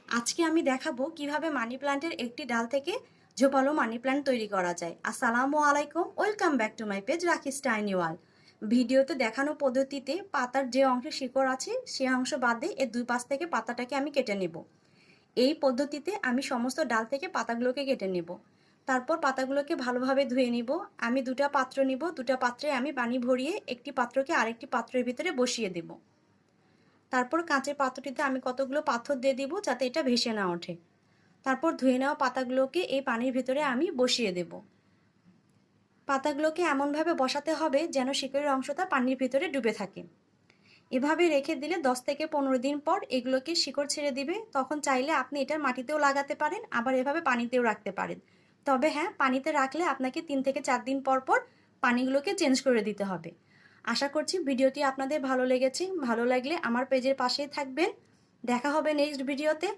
আজকে আমি দেখাবো কিভাবে মানি প্ল্যান্টের একটি ডাল থেকে ঝোপালো মানি প্ল্যান্ট তৈরি করা যায়। আসসালামু আলাইকুম, welcome back to my page রাকিস টাইনি ওয়ার্ল্ড। ভিডিওতে দেখানো পদ্ধতিতে পাতার যে অংশে শিকড় আছে সে অংশ বাদে এর দুই পাশ থেকে পাতাটাকে আমি কেটে নেব। এই পদ্ধতিতে আমি সমস্ত ডাল থেকে পাতাগুলোকে কেটে নেব। তারপর পাতাগুলোকে ভালোভাবে ধুয়ে নিব। আমি দুটা পাত্র নিব, দুটা পাত্রে আমি পানি ভরিয়ে একটি পাত্রকে আরেকটি পাত্রের ভিতরে বসিয়ে দেব। তারপর কাঁচের পাত্রটিতে আমি কতগুলো পাথর দিয়ে দিব যাতে এটা ভেসে না ওঠে। তারপর ধুয়ে নেওয়া পাতাগুলোকে এই পানির ভিতরে আমি বসিয়ে দেব। পাতাগুলোকে এমনভাবে বসাতে হবে যেন শিকড়ের অংশটা পানির ভিতরে ডুবে থাকে। এভাবে রেখে দিলে 10 থেকে 15 দিন পর এগুলোকে শিকড় ছেড়ে দিবে। তখন চাইলে আপনি এটা মাটিতেও লাগাতে পারেন, আবার এভাবে পানিতেও রাখতে পারেন। তবে হ্যাঁ, পানিতে রাখলে আপনাকে 3 থেকে 4 দিন পর পর পানিগুলোকে চেঞ্জ করে দিতে হবে। আশা করছি ভিডিওটি আপনাদের ভালো লেগেছে। ভালো লাগলে আমার পেজের পাশেই থাকবেন। দেখা হবে নেক্সট ভিডিওতে।